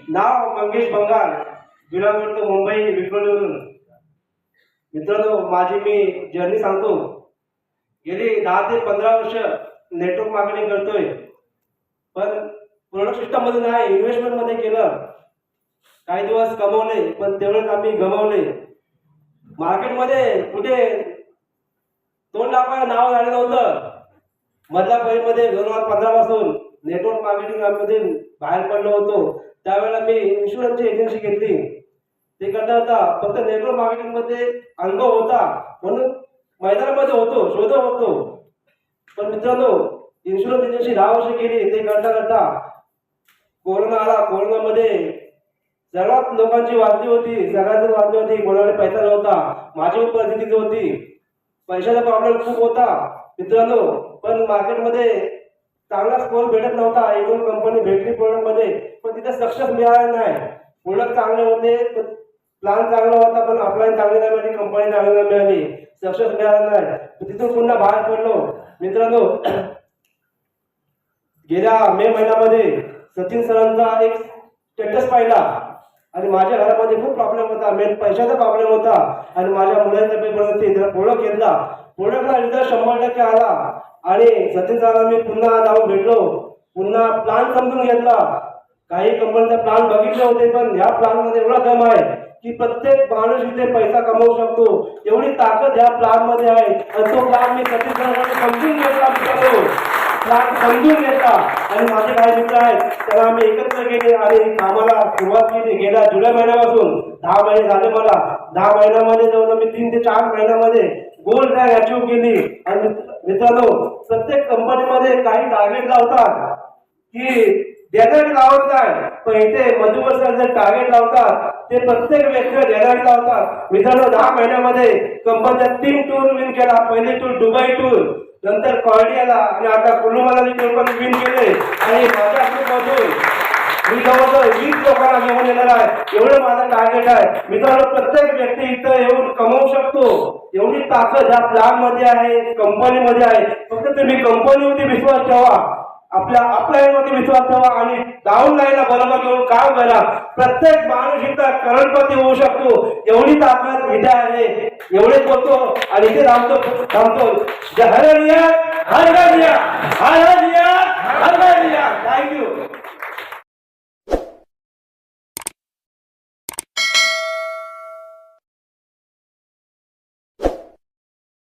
नाव Mangesh Bengal, belong करतो मुंबई विक्रोलीवरून. मित्रांनो, माझी मी जर्नी सांगतो. गेली 10 ते 15 वर्ष नेटवर्क मार्केटिंग करतोय, पण प्रोडक्ट सिस्टम मध्ये नाही, इन्व्हेस्टमेंट मध्ये केलं. काही दिवस कमवले, पण तेवढेच आम्ही गमावले. मार्केटमध्ये कुठे 2 लाखाला नाव झालं नव्हतं. मधल्या पिरियडमध्ये 2015 पासून नेटवर्क मार्केटिंग मध्ये बाहेर पडलो होतो. त्यावेळेला मी इन्शुरन्सची एजन्सी घेतली. ते करता होता फक्त नेटवर्क मार्केटिंग मध्ये अनुभव होता म्हणून मैदानामध्ये होतो, शोधत होतो. पण मित्रांनो, इन्शुरन्स एजन्सी 10 वर्ष केली. ते करता करता कोरोना आला. कोरोनामध्ये सर्वात लोकांची वाढती होती, सगळ्यांची वाढती होती. कोणाकडे पैसा नव्हता. माझी पण परिस्थिती होती. पैशाचा प्रॉब्लेम खूप होता मित्रांनो. पण मार्केटमध्ये चांगला स्कोर भेटत नव्हता. एक-दोन कंपनी भेटली प्रोडक्ट मध्ये, पण तिथे सक्सेस मिळाला नाही. प्रोडक्ट चांगले होते, प्लॅन चांगला होता, पण ऑफलाईन चांगली नाही मिळाली, कंपनी चांगली नाही मिळाली, सक्सेस मिळाला नाही. तिथून पुन्हा बाहेर पडलो मित्रांनो. गेल्या मे महिन्यामध्ये सचिन सरांचा एक स्टेटस पाहिला आणि माझ्या घरामध्ये खूप प्रॉब्लेम होता. मेन पैशाचा प्रॉब्लेम होता आणि माझ्या मुलांचा पेपर होते. त्याला प्रोडक्ट घेतला. प्रोडक्टला रिझल्ट 100% आला आणि सचिन सरांना मी पुन्हा जाऊन भेटलो. पुन्हा प्लॅन समजून घेतला. काही कंपनीचा प्लॅन बघितले होते, पण ह्या प्लॅन मध्ये एवढा दम आहे की प्रत्येक माणूस इथे पैसा कमवू शकतो, एवढी ताकद ह्या प्लॅन मध्ये आहे. आणि तो प्लॅन मी सचिन सरांकडे समजून घेतला मित्रांनो. प्लॅन समजून घेतला आणि माझे काही मित्र आहेत, त्यांना आम्ही एकत्र केले आणि आम्हाला सुरुवात केली. गेल्या जुलै महिन्यापासून 10 महिने झाले मला. 10 महिन्यामध्ये जवळ मी 3 ते 4 महिन्यामध्ये गोल्ड रँक अचीव्ह केली. आणि मित्रांनो, प्रत्येक कंपनीमध्ये काही टार्गेट लावतात की डेडलाईन लावत नाही, पण इथे मधुकर सर जे टार्गेट लावतात ते प्रत्येक व्यक्तीला डेडलाईन लावतात. मित्रांनो, 10 महिन्यामध्ये कंपनीच्या 3 टूर विन केला. पहिली टूर दुबई टूर, नंतर कॉर्डियाला आणि आता कुल्लू मनाली टूर पण विन केले. आणि माझ्या ग्रुपमधून मी जवळजवळ 20 लोकांना घेऊन येणार आहे. एवढं माझं टार्गेट आहे मित्रांनो. प्रत्येक व्यक्ती इथं येऊन कमवू शकतो, एवढी ताकद ह्या प्लॅन मध्ये आहे, कंपनीमध्ये आहे. फक्त तुम्ही कंपनीवरती विश्वास ठेवा, आपल्या अपलाईन मध्ये विश्वास ठेवा आणि डाऊन लाईनला बरोबर घेऊन काम करा. प्रत्येक माणूस इथं करोडपती होऊ शकतो, एवढी ताकद इथे आहे. एवढे बोलतो आणि इथे थांबतो. जय हररिया, हररिया, हररिया.